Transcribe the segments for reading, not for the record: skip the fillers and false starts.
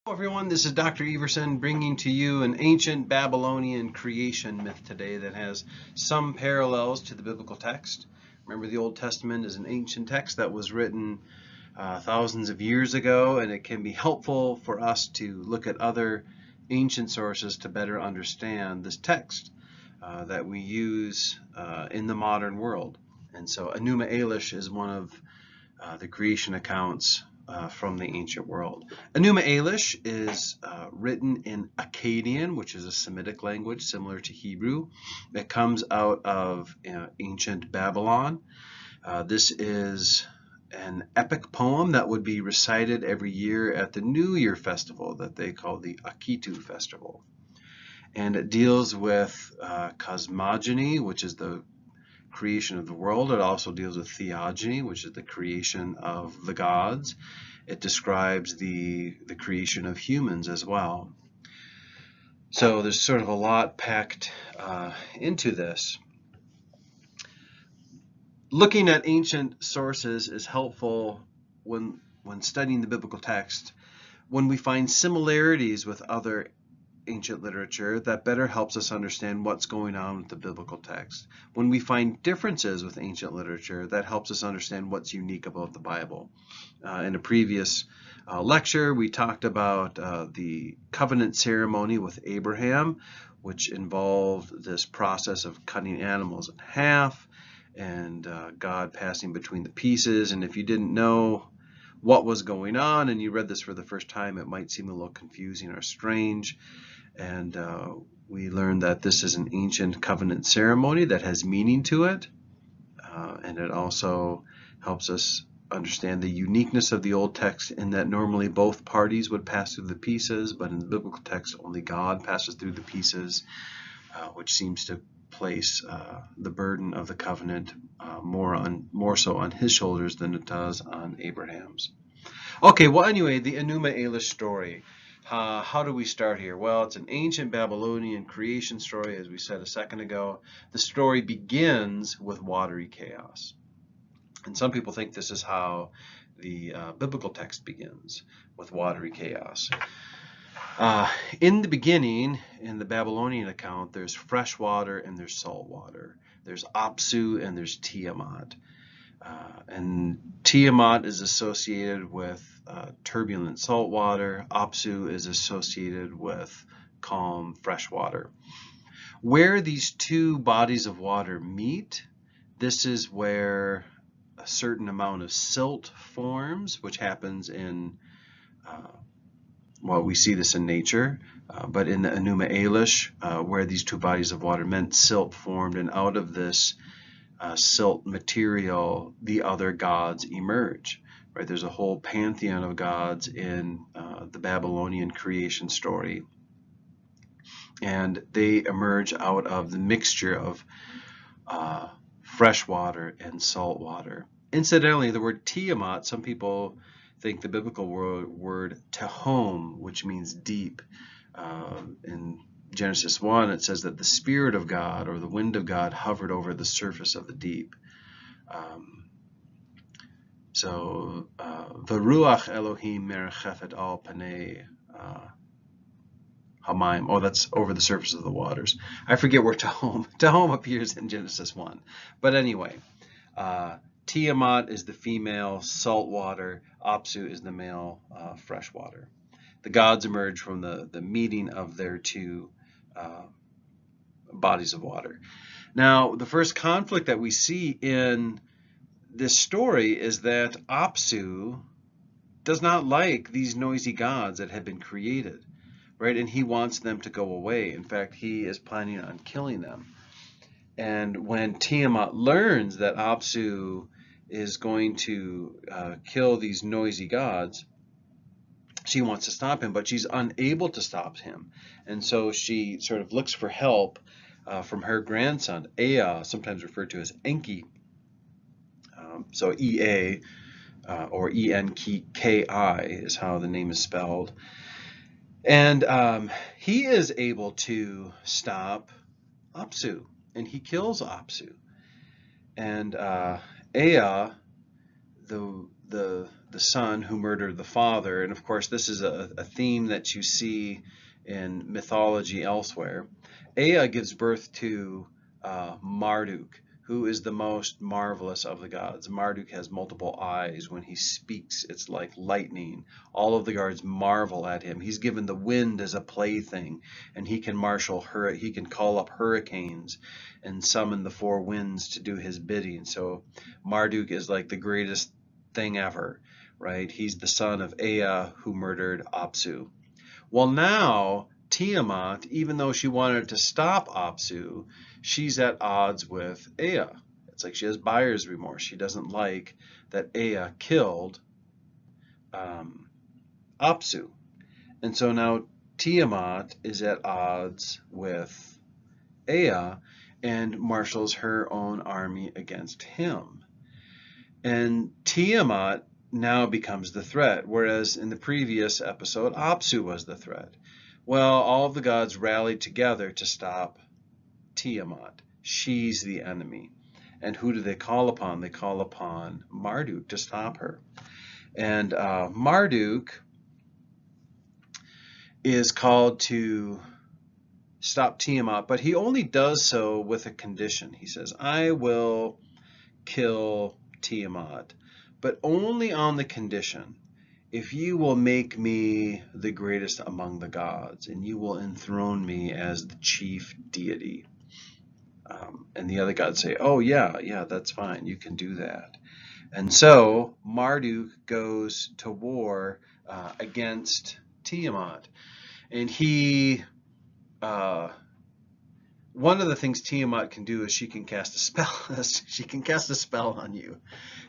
Hello everyone, this is Dr. Everson bringing to you an ancient Babylonian creation myth today that has some parallels to the biblical text. Remember, the Old Testament is an ancient text that was written thousands of years ago, and it can be helpful for us to look at other ancient sources to better understand this text that we use in the modern world. And so Enuma Elish is one of the creation accounts from the ancient world. Enuma Elish is written in Akkadian, which is a Semitic language similar to Hebrew. It comes out of ancient Babylon. This is an epic poem that would be recited every year at the New Year festival that they call the Akitu festival. And it deals with cosmogony, which is the creation of the world. It also deals with theogony, which is the creation of the gods. It describes the creation of humans as well. So there's sort of a lot packed into this. Looking at ancient sources is helpful when studying the biblical text. When we find similarities with other ancient literature, that better helps us understand what's going on with the biblical text. When we find differences with ancient literature, that helps us understand what's unique about the Bible. In a previous lecture, we talked about the covenant ceremony with Abraham, which involved this process of cutting animals in half and God passing between the pieces. And if you didn't know what was going on and you read this for the first time, it might seem a little confusing or strange. And we learned that this is an ancient covenant ceremony that has meaning to it. And it also helps us understand the uniqueness of the old text in that normally both parties would pass through the pieces, but in the biblical text only God passes through the pieces, which seems to place the burden of the covenant more so on his shoulders than it does on Abraham's. Okay, well anyway, the Enuma Elish story. How do we start here? Well, it's an ancient Babylonian creation story, as we said a second ago. The story begins with watery chaos. And some people think this is how the biblical text begins, with watery chaos. In the beginning, in the Babylonian account, there's fresh water and there's salt water. There's Apsu and there's Tiamat. And Tiamat is associated with turbulent salt water. Apsu is associated with calm fresh water. Where these two bodies of water meet, this is where a certain amount of silt forms, which happens in well, we see this in nature, but in the Enuma Elish, where these two bodies of water met, silt formed, and out of this silt material, the other gods emerge. Right? There's a whole pantheon of gods in the Babylonian creation story, and they emerge out of the mixture of fresh water and salt water. Incidentally, the word Tiamat, some people think the biblical word Tehom, which means deep. In Genesis 1, it says that the Spirit of God, or the wind of God, hovered over the surface of the deep. V'ruach Elohim merechefet al panei hamayim. Oh, that's over the surface of the waters. I forget where Tehom appears in Genesis 1. But anyway, Tiamat is the female salt water. Apsu is the male fresh water. The gods emerge from the meeting of their two bodies of water. Now, the first conflict that we see in this story is that Apsu does not like these noisy gods that have been created, right? And he wants them to go away. In fact, he is planning on killing them. And when Tiamat learns that Apsu is going to kill these noisy gods, she wants to stop him, but she's unable to stop him. And so she sort of looks for help from her grandson, Ea, sometimes referred to as Enki. So E-A or E-N-K-I is how the name is spelled. And he is able to stop Apsu, and he kills Apsu. And Ea, the the son who murdered the father. And of course, this is a theme that you see in mythology elsewhere. Ea gives birth to Marduk, who is the most marvelous of the gods. Marduk has multiple eyes. When he speaks, it's like lightning. All of the gods marvel at him. He's given the wind as a plaything, and he can he can call up hurricanes and summon the four winds to do his bidding. So Marduk is like the greatest thing ever, right? He's the son of Ea, who murdered Apsu. Well, now Tiamat, even though she wanted to stop Apsu, she's at odds with Ea. It's like she has buyer's remorse. She doesn't like that Ea killed Apsu. And so now Tiamat is at odds with Ea and marshals her own army against him. And Tiamat now becomes the threat, whereas in the previous episode, Apsu was the threat. Well, all of the gods rallied together to stop Tiamat. She's the enemy. And who do they call upon? They call upon Marduk to stop her. And Marduk is called to stop Tiamat, but he only does so with a condition. He says, I will kill Tiamat, but only on the condition, if you will make me the greatest among the gods, and you will enthrone me as the chief deity. And the other gods say, oh yeah, that's fine, you can do that. And so Marduk goes to war against Tiamat. And one of the things Tiamat can do is she can cast a spell. She can cast a spell on you.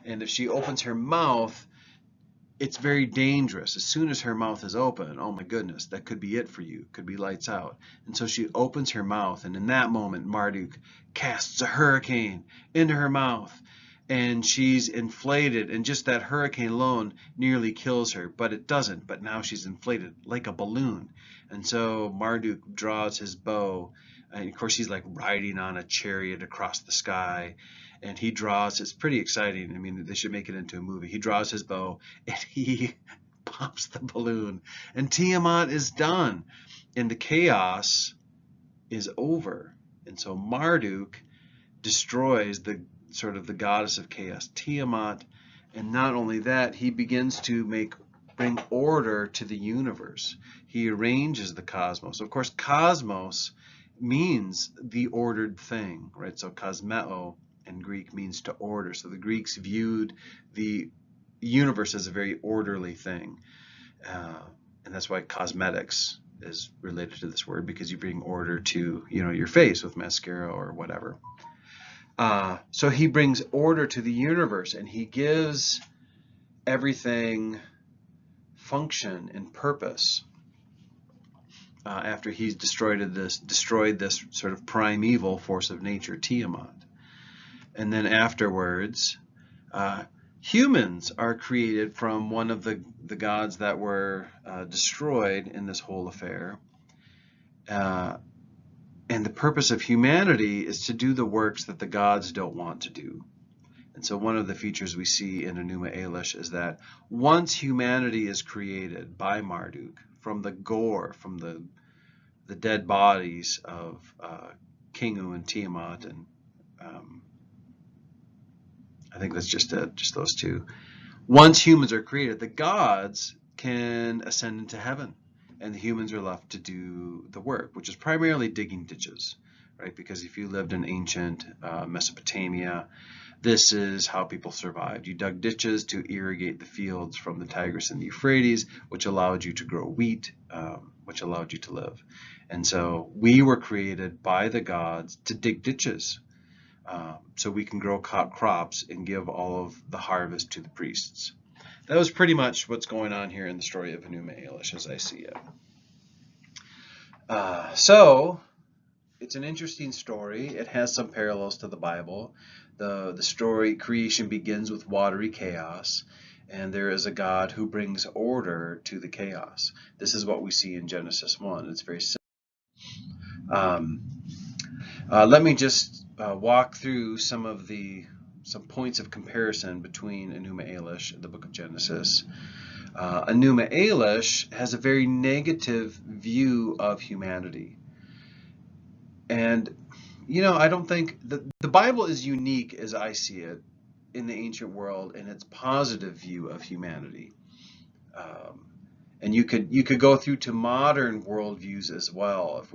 And if she opens her mouth, it's very dangerous. As soon as her mouth is open, oh my goodness, that could be it for you. Could be lights out. And so she opens her mouth, and in that moment, Marduk casts a hurricane into her mouth, and she's inflated, and just that hurricane alone nearly kills her, but it doesn't. But now she's inflated like a balloon. And so Marduk draws his bow, and of course he's like riding on a chariot across the sky, and he draws, it's pretty exciting. I mean, they should make it into a movie. He draws his bow, and he pops the balloon, and Tiamat is done, and the chaos is over. And so Marduk destroys the goddess of chaos, Tiamat, and not only that, he begins to bring order to the universe. He arranges the cosmos. Of course, cosmos means the ordered thing, right? So kosmeo in Greek means to order. So the Greeks viewed the universe as a very orderly thing. And that's why cosmetics is related to this word, because you bring order to, your face with mascara or whatever. So he brings order to the universe, and he gives everything function and purpose after he's destroyed this sort of primeval force of nature, Tiamat. And then afterwards, humans are created from one of the gods that were destroyed in this whole affair. And the purpose of humanity is to do the works that the gods don't want to do. And so one of the features we see in Enuma Elish is that once humanity is created by Marduk, from the gore, from the dead bodies of Kingu and Tiamat, and I think that's just those two. Once humans are created, the gods can ascend into heaven, and the humans are left to do the work, which is primarily digging ditches, right? Because if you lived in ancient Mesopotamia, this is how people survived. You dug ditches to irrigate the fields from the Tigris and the Euphrates, which allowed you to grow wheat, which allowed you to live. And so we were created by the gods to dig ditches, so we can grow crops and give all of the harvest to the priests. That was pretty much what's going on here in the story of Enuma Elish as I see it. So it's an interesting story. It has some parallels to the Bible. The story, creation begins with watery chaos, and there is a God who brings order to the chaos. This is what we see in Genesis 1. It's very simple. Let me just walk through some of the some points of comparison between Enuma Elish and the book of Genesis. Enuma Elish has a very negative view of humanity. And, I don't think the Bible is unique as I see it in the ancient world in its positive view of humanity. And you could go through to modern worldviews as well. If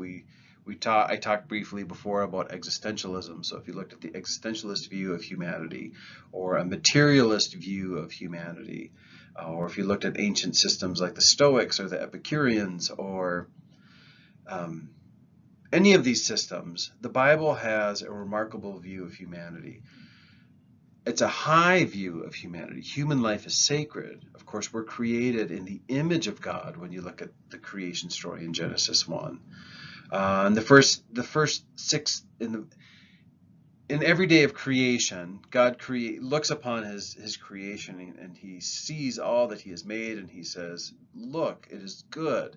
I talked briefly before about existentialism. So if you looked at the existentialist view of humanity, or a materialist view of humanity, or if you looked at ancient systems like the Stoics or the Epicureans, or any of these systems, the Bible has a remarkable view of humanity. It's a high view of humanity. Human life is sacred. Of course, we're created in the image of God when you look at the creation story in Genesis 1. And the first six in every day of creation, God looks upon his creation, and he sees all that he has made, and he says, "Look, it is good.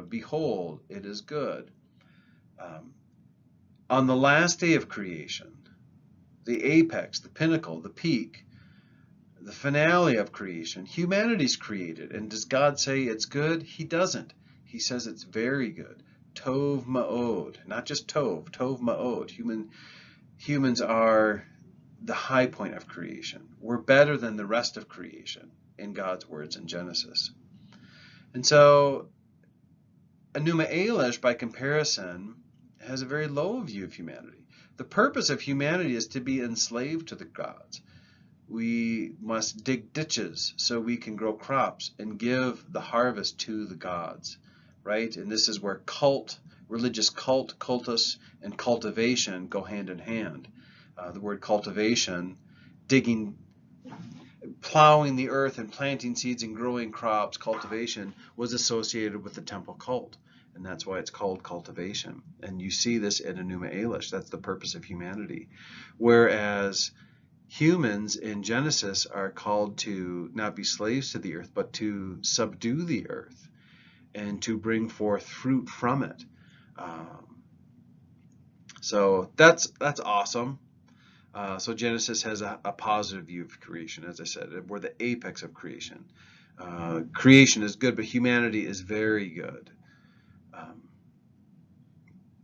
Behold, it is good." On the last day of creation, the apex, the pinnacle, the peak, the finale of creation, humanity's created. And does God say it's good? He doesn't. He says it's very good. Tov ma'od, not just tov ma'od. Humans are the high point of creation. We're better than the rest of creation in God's words in Genesis. And so Enuma Elish, by comparison, has a very low view of humanity. The purpose of humanity is to be enslaved to the gods. We must dig ditches so we can grow crops and give the harvest to the gods, right? And this is where religious cultus, and cultivation go hand in hand. The word cultivation, plowing the earth and planting seeds and growing crops, cultivation, was associated with the temple cult. And that's why it's called cultivation. And you see this in Enuma Elish. That's the purpose of humanity. Whereas humans in Genesis are called to not be slaves to the earth, but to subdue the earth and to bring forth fruit from it. So that's awesome. So Genesis has a positive view of creation, as I said. We're the apex of creation. Creation is good, but humanity is very good.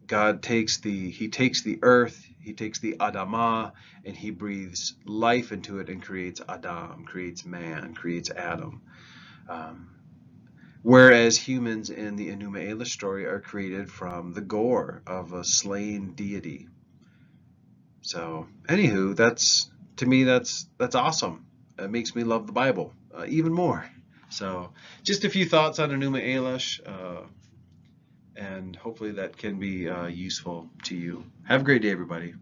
God takes the earth, he takes the Adamah, and he breathes life into it and creates Adam, creates man, creates Adam. Whereas humans in the Enuma Elish story are created from the gore of a slain deity. So, anywho, to me that's awesome. It makes me love the Bible even more. So, just a few thoughts on Enuma Elish. And hopefully that can be useful to you. Have a great day, everybody.